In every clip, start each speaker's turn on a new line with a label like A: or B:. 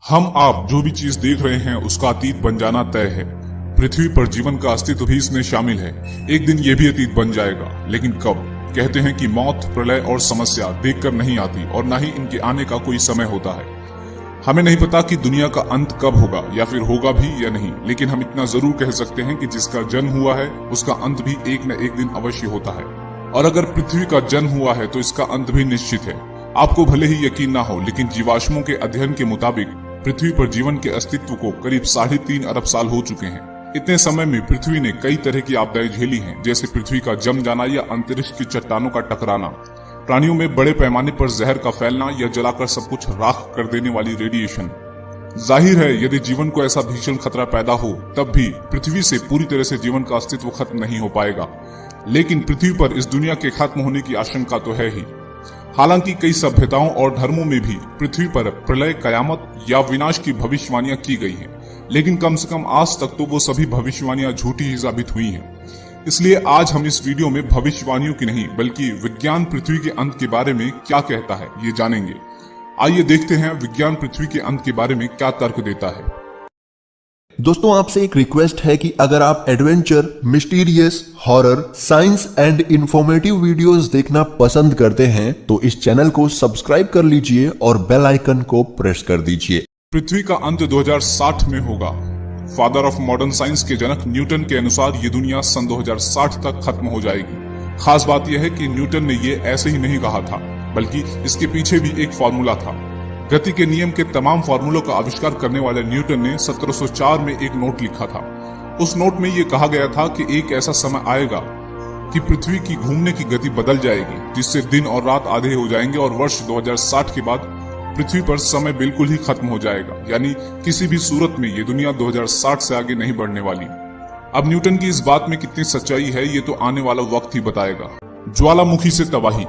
A: हम आप जो भी चीज देख रहे हैं उसका अतीत बन जाना तय है। पृथ्वी पर जीवन का अस्तित्व भी इसमें शामिल है। एक दिन ये भी अतीत बन जाएगा, लेकिन कब? कहते हैं कि मौत, प्रलय और समस्या देखकर नहीं आती और न ही इनके आने का कोई समय होता है। हमें नहीं पता कि दुनिया का अंत कब होगा या फिर होगा भी या नहीं, लेकिन हम इतना जरूर कह सकते हैं कि जिसका जन्म हुआ है उसका अंत भी एक न एक दिन अवश्य होता है। और अगर पृथ्वी का जन्म हुआ है तो इसका अंत भी निश्चित है। आपको भले ही यकीन ना हो, लेकिन जीवाश्मों के अध्ययन के मुताबिक पृथ्वी पर जीवन के अस्तित्व को करीब 3.5 अरब साल हो चुके हैं। इतने समय में पृथ्वी ने कई तरह की आपदाएं झेली हैं, जैसे पृथ्वी का जम जाना या अंतरिक्ष की चट्टानों का टकराना, प्राणियों में बड़े पैमाने पर जहर का फैलना या जलाकर सब कुछ राख कर देने वाली रेडिएशन। जाहिर है, यदि जीवन को ऐसा भीषण खतरा पैदा हो तब भी पृथ्वी से पूरी तरह से जीवन का अस्तित्व खत्म नहीं हो पाएगा। लेकिन पृथ्वी पर इस दुनिया के खत्म होने की आशंका तो है ही। हालांकि कई सभ्यताओं और धर्मों में भी पृथ्वी पर प्रलय, कयामत या विनाश की भविष्यवाणियां की गई हैं, लेकिन कम से कम आज तक तो वो सभी भविष्यवाणियां झूठी ही साबित हुई हैं। इसलिए आज हम इस वीडियो में भविष्यवाणियों की नहीं बल्कि विज्ञान पृथ्वी के अंत के बारे में क्या कहता है ये जानेंगे। आइए देखते हैं विज्ञान पृथ्वी के अंत के बारे में क्या तर्क देता है।
B: दोस्तों, आपसे एक रिक्वेस्ट है कि अगर आप adventure, mysterious, horror, science and informative videos देखना पसंद करते हैं तो इस चैनल को सब्सक्राइब कर लीजिए और बेल आइकन को प्रेस कर दीजिए।
A: पृथ्वी का अंत 2060 में होगा। फादर ऑफ मॉडर्न साइंस के जनक न्यूटन के अनुसार ये दुनिया सन 2060 तक खत्म हो जाएगी। खास बात यह है कि न्यूटन ने ये ऐसे ही नहीं कहा था, बल्कि इसके पीछे भी एक फॉर्मूला था। गति के नियम के तमाम फॉर्मूलों का आविष्कार करने वाले न्यूटन ने 1704 में एक नोट लिखा था। उस नोट में ये कहा गया था कि एक ऐसा समय आएगा कि पृथ्वी की घूमने की गति बदल जाएगी, जिससे दिन और रात आधे हो जाएंगे और वर्ष 2060 के बाद पृथ्वी पर समय बिल्कुल ही खत्म हो जाएगा। यानी किसी भी सूरत में ये दुनिया 2060 से आगे नहीं बढ़ने वाली। अब न्यूटन की इस बात में कितनी सच्चाई है ये तो आने वाला वक्त ही बताएगा। ज्वालामुखी से तबाही।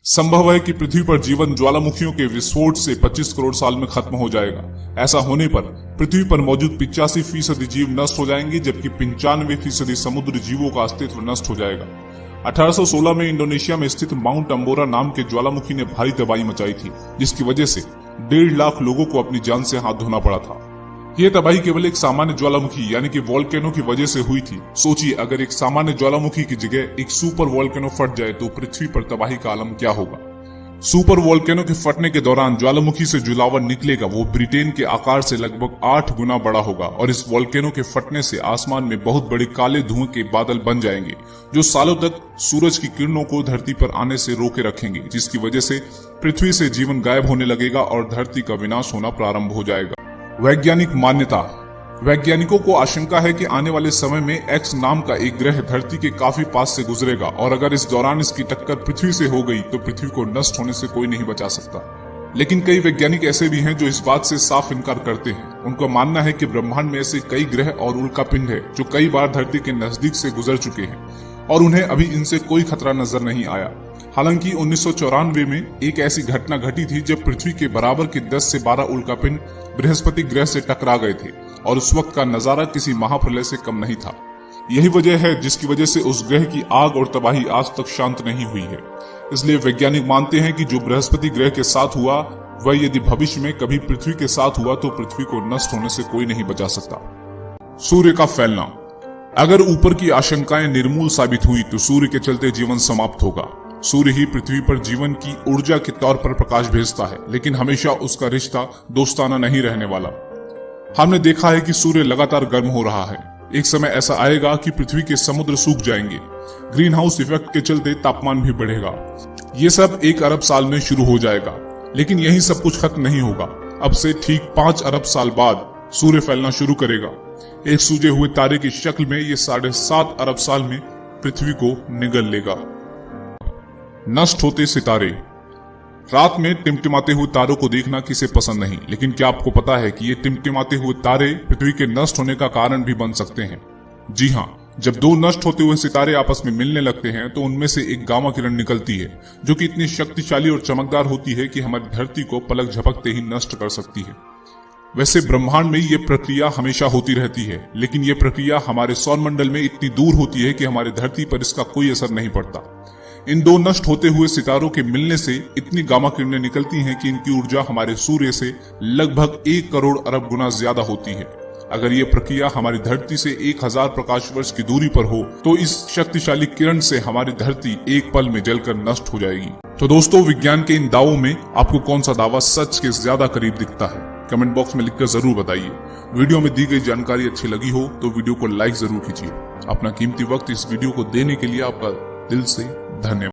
A: संभव है कि पृथ्वी पर जीवन ज्वालामुखियों के विस्फोट से 25 करोड़ साल में खत्म हो जाएगा। ऐसा होने पर पृथ्वी पर मौजूद 85% जीव नष्ट हो जाएंगे, जबकि 95% समुद्री जीवों का अस्तित्व नष्ट हो जाएगा। 1816 में इंडोनेशिया में स्थित माउंट अंबोरा नाम के ज्वालामुखी ने भारी तबाही मचाई थी, जिसकी वजह से 1.5 लाख लोगों को अपनी जान से हाथ धोना पड़ा था। यह तबाही केवल एक सामान्य ज्वालामुखी यानी कि वोल्केनो की वजह से हुई थी। सोचिए, अगर एक सामान्य ज्वालामुखी की जगह एक सुपर वोल्केनो फट जाए तो पृथ्वी पर तबाही का आलम क्या होगा। सुपर वोल्केनो के फटने के दौरान ज्वालामुखी से जो लावा निकलेगा वो ब्रिटेन के आकार से लगभग 8 गुना बड़ा होगा, और इस वोल्केनो के फटने से आसमान में बहुत बड़े काले धुएं के बादल बन जाएंगे, जो सालों तक सूरज की किरणों को धरती पर आने से रोके रखेंगे, जिसकी वजह से पृथ्वी से जीवन गायब होने लगेगा और धरती का विनाश होना प्रारंभ हो जाएगा। वैज्ञानिक मान्यता। वैज्ञानिकों को आशंका है कि आने वाले समय में एक्स नाम का एक ग्रह धरती के काफी पास से गुजरेगा, और अगर इस दौरान इसकी टक्कर पृथ्वी से हो गई तो पृथ्वी को नष्ट होने से कोई नहीं बचा सकता। लेकिन कई वैज्ञानिक ऐसे भी हैं जो इस बात से साफ इनकार करते हैं। उनका मानना है कि ब्रह्मांड में ऐसे कई ग्रह और उल्कापिंड है जो कई बार धरती के नजदीक से गुजर चुके हैं और उन्हें अभी इनसे कोई खतरा नजर नहीं आया। हालांकि 1994 में एक ऐसी घटना घटी थी जब पृथ्वी के बराबर के 10 से 12 उल्कापिंड बृहस्पति ग्रह से टकरा गए थे, और उस वक्त का नजारा किसी महाप्रलय से कम नहीं था। यही वजह है जिसकी वजह से उस ग्रह की आग और तबाही आज तक शांत नहीं हुई है। इसलिए वैज्ञानिक मानते हैं कि जो बृहस्पति ग्रह के साथ हुआ वह यदि भविष्य में कभी पृथ्वी के साथ हुआ तो पृथ्वी को नष्ट होने से कोई नहीं बचा सकता। सूर्य का फैलना। अगर ऊपर की आशंकाएं निर्मूल साबित हुई तो सूर्य के चलते जीवन समाप्त होगा। सूर्य ही पृथ्वी पर जीवन की ऊर्जा के तौर पर प्रकाश भेजता है, लेकिन हमेशा उसका रिश्ता दोस्ताना नहीं रहने वाला। हमने देखा है कि सूर्य लगातार गर्म हो रहा है। एक समय ऐसा आएगा कि पृथ्वी के समुद्र सूख जाएंगे। ग्रीन हाउस इफेक्ट के चलते तापमान भी बढ़ेगा। ये सब 1 अरब साल में शुरू हो जाएगा, लेकिन यही सब कुछ खत्म नहीं होगा। अब से ठीक 5 अरब साल बाद सूर्य फैलना शुरू करेगा। एक सूजे हुए तारे की शक्ल में ये 7.5 अरब साल में पृथ्वी को निगल लेगा। नष्ट होते सितारे। रात में टिमटिमाते हुए तारों को देखना किसे पसंद नहीं, लेकिन क्या आपको पता है कि ये टिमटिमाते हुए तारे पृथ्वी के नष्ट होने का कारण भी बन सकते हैं। जी हाँ, जब 2 नष्ट होते हुए सितारे आपस में मिलने लगते हैं तो उनमें से एक गामा किरण निकलती है, जो कि इतनी शक्तिशाली और चमकदार होती है कि हमारी धरती को पलक झपकते ही नष्ट कर सकती है। वैसे ब्रह्मांड में ये प्रक्रिया हमेशा होती रहती है, लेकिन ये प्रक्रिया हमारे सौरमंडल में इतनी दूर होती है कि हमारे धरती पर इसका कोई असर नहीं पड़ता। इन दो नष्ट होते हुए सितारों के मिलने से इतनी गामा किरणें निकलती हैं कि इनकी ऊर्जा हमारे सूर्य से लगभग 1 करोड़ अरब गुना ज्यादा होती है। अगर ये प्रक्रिया हमारी धरती से 1000 प्रकाश वर्ष की दूरी पर हो तो इस शक्तिशाली किरण से हमारी धरती एक पल में जलकर नष्ट हो जाएगी। तो दोस्तों, विज्ञान के इन दावों में आपको कौन सा दावा सच के ज्यादा करीब दिखता है? कमेंट बॉक्स में लिखकर जरूर बताइए। वीडियो में दी गई जानकारी अच्छी लगी हो तो वीडियो को लाइक जरूर कीजिए। अपना कीमती वक्त इस वीडियो को देने के लिए आपका दिल से धन्यवाद।